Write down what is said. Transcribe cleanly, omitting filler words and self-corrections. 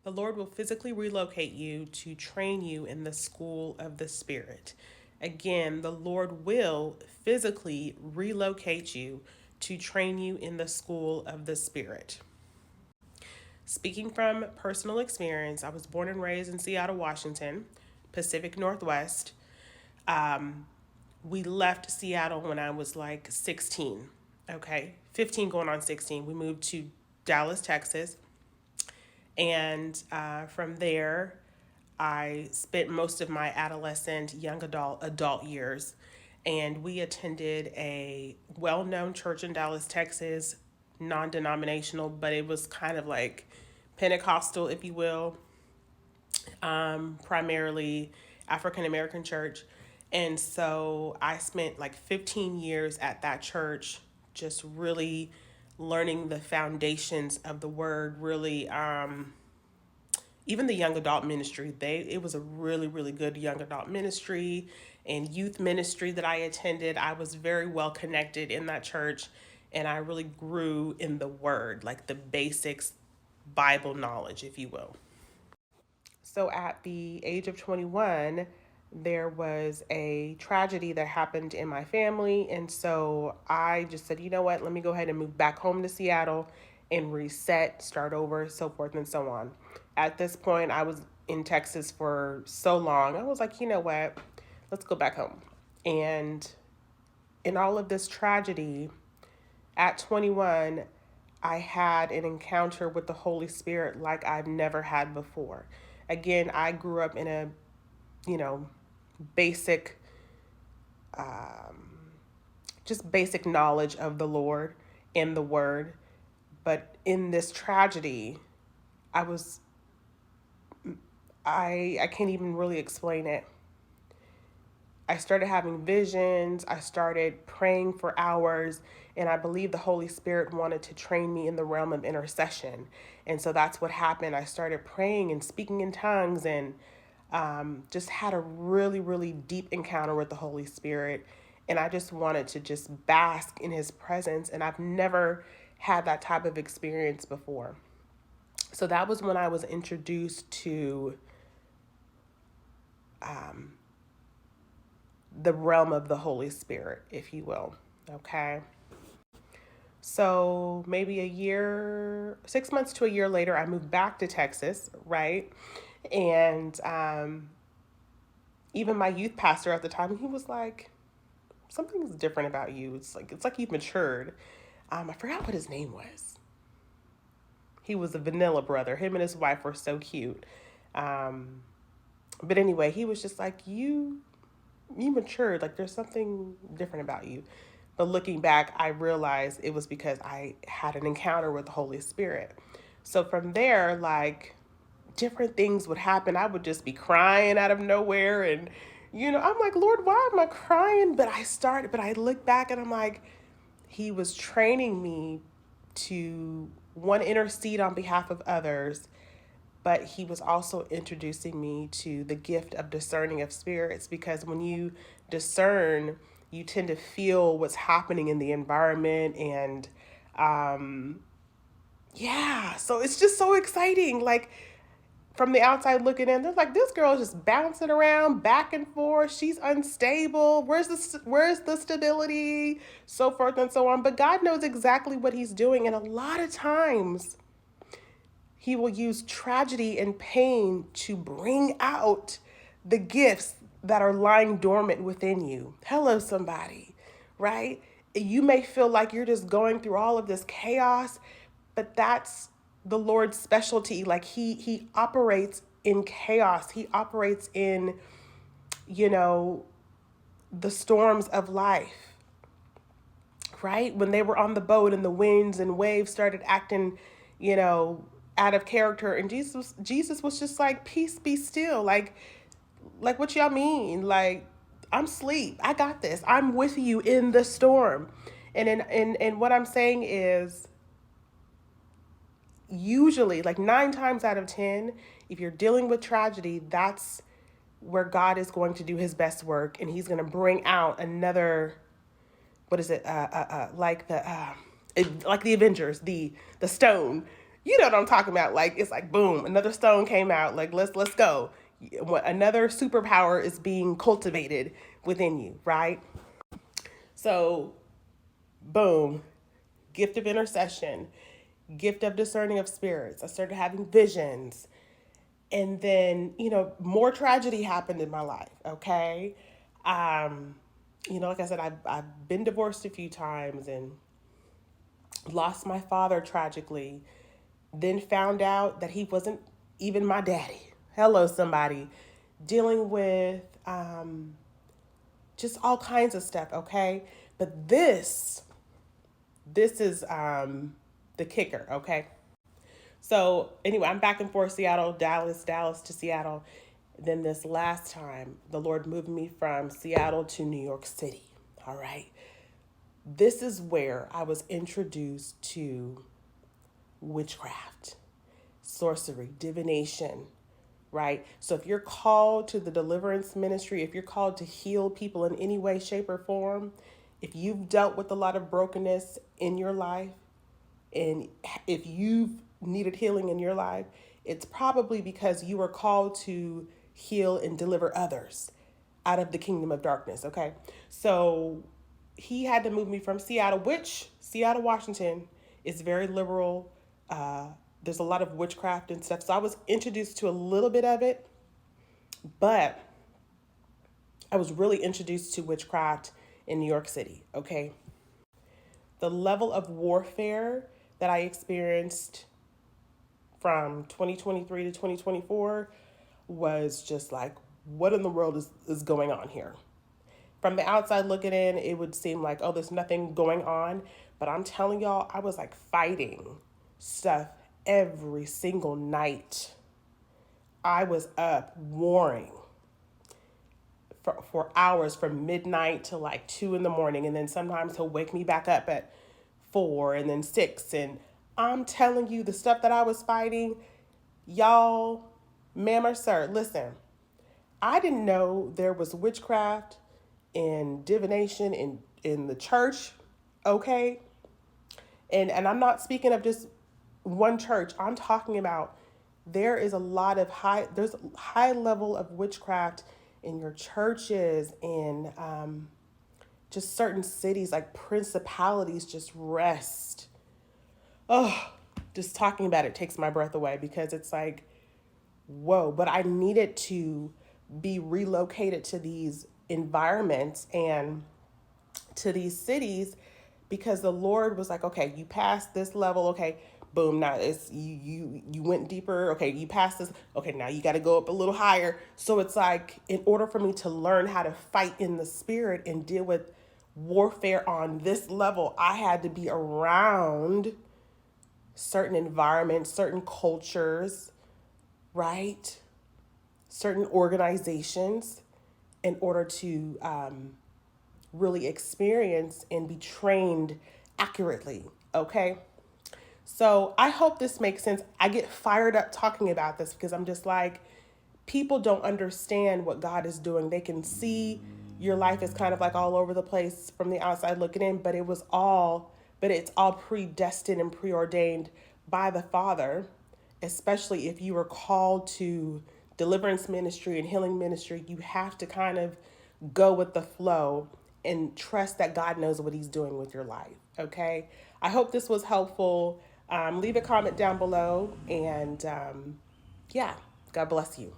The Lord will physically relocate you to train you in the school of the Spirit. Again, the Lord will physically relocate you to train you in the school of the Spirit. Speaking from personal experience, I was born and raised in Seattle, Washington, Pacific Northwest. We left Seattle when I was like 16, okay? 15 going on 16. We moved to Dallas, Texas. And from there, I spent most of my adolescent, young adult years. And we attended a well known church in Dallas, Texas, non denominational, but it was kind of like Pentecostal, if you will, primarily African American church. And so I spent like 15 years at that church, just really learning the foundations of the word, really even the young adult ministry. It was a really good young adult ministry and youth ministry that I attended. I was very well connected in that church, and I really grew in the word, like the basics, Bible knowledge, if you will. So at the age of 21, there was a tragedy that happened in my family. And so I just said, you know what, let me go ahead and move back home to Seattle and reset, start over, so forth and so on. At this point, I was in Texas for so long. I was like, you know what, let's go back home. And in all of this tragedy, at 21, I had an encounter with the Holy Spirit like I've never had before. Again, I grew up in a, you know, basic, just basic knowledge of the Lord and the Word. But in this tragedy, I was, I can't even really explain it. I started having visions. I started praying for hours. And I believe the Holy Spirit wanted to train me in the realm of intercession. And so that's what happened. I started praying and speaking in tongues, and just had a really deep encounter with the Holy Spirit. And I just wanted to just bask in his presence. And I've never had that type of experience before. So that was when I was introduced to the realm of the Holy Spirit, if you will. Okay. So maybe a year, 6 months to a year later, I moved back to Texas, right? And even my youth pastor at the time, he was like, "Something's different about you. It's like you've matured." I forgot what his name was. He was a vanilla brother. Him and his wife were so cute. Um, but anyway, he was just like, you matured. Like there's something different about you. But looking back, I realized it was because I had an encounter with the Holy Spirit. So from there, like different things would happen. I would just be crying out of nowhere. And, I'm like, Lord, why am I crying? But I look back and I'm like, he was training me to one, intercede on behalf of others, but he was also introducing me to the gift of discerning of spirits, because when you discern, you tend to feel what's happening in the environment. And yeah, so it's just so exciting. Like from the outside looking in, they're like, this girl is just bouncing around back and forth. She's unstable. Where's the stability? So forth and so on. But God knows exactly what he's doing. And a lot of times he will use tragedy and pain to bring out the gifts that are lying dormant within you. Hello, somebody, right? You may feel like you're just going through all of this chaos, but that's the Lord's specialty. Like he operates in chaos. He operates in, you know, the storms of life, right? When they were on the boat and the winds and waves started acting, you know, out of character, and Jesus was just like, peace be still. Like what y'all mean? Like, I'm asleep. I got this. I'm with you in the storm. And what I'm saying is, usually like 9 times out of 10, if you're dealing with tragedy, that's where God is going to do his best work, and he's going to bring out another, what is it? Like the Avengers, the stone. You know what I'm talking about? Like, it's like boom, another stone came out. Like, let's go. Another superpower is being cultivated within you, right? So, boom, gift of intercession, gift of discerning of spirits. I started having visions. And then, more tragedy happened in my life, okay? Um, like I said, I've been divorced a few times and lost my father tragically, then found out that he wasn't even my daddy. Hello, somebody. Dealing with just all kinds of stuff, okay? But this is the kicker, okay? So anyway, I'm back and forth, Seattle, Dallas, Dallas to Seattle. Then this last time, the Lord moved me from Seattle to New York City. All right. This is where I was introduced to witchcraft, sorcery, divination, right? So if you're called to the deliverance ministry, if you're called to heal people in any way, shape, or form, if you've dealt with a lot of brokenness in your life, and if you've needed healing in your life, it's probably because you were called to heal and deliver others out of the kingdom of darkness, okay? So he had to move me from Seattle, which Seattle, Washington is very liberal. There's a lot of witchcraft and stuff. So I was introduced to a little bit of it, but I was really introduced to witchcraft in New York City, okay? The level of warfare that I experienced from 2023 to 2024 was just like, what in the world is going on here? From the outside looking in, it would seem like, oh, there's nothing going on. But I'm telling y'all, I was like fighting stuff every single night. I was up warring for hours from midnight to like 2 in the morning. And then sometimes he'll wake me back up at 4 and then 6. And I'm telling you, the stuff that I was fighting, y'all, ma'am or sir, listen, I didn't know there was witchcraft and divination in the church, okay? And I'm not speaking of just one church. I'm talking about there is a lot of there's a high level of witchcraft in your churches, in just certain cities, like principalities just rest. Oh, just talking about it takes my breath away, because it's like, whoa. But I needed to be relocated to these environments and to these cities, because the Lord was like, okay, you passed this level, okay, boom, now it's you went deeper, okay, you passed this, okay, now you got to go up a little higher. So it's like, in order for me to learn how to fight in the spirit and deal with warfare on this level, I had to be around certain environments, certain cultures, right? Certain organizations, in order to really experience and be trained accurately, okay? So I hope this makes sense. I get fired up talking about this because I'm just like, people don't understand what God is doing. They can see your life is kind of like all over the place from the outside looking in, but it's all predestined and preordained by the Father, especially if you are called to deliverance ministry and healing ministry. You have to kind of go with the flow and trust that God knows what he's doing with your life, okay? I hope this was helpful. Leave a comment down below, and yeah, God bless you.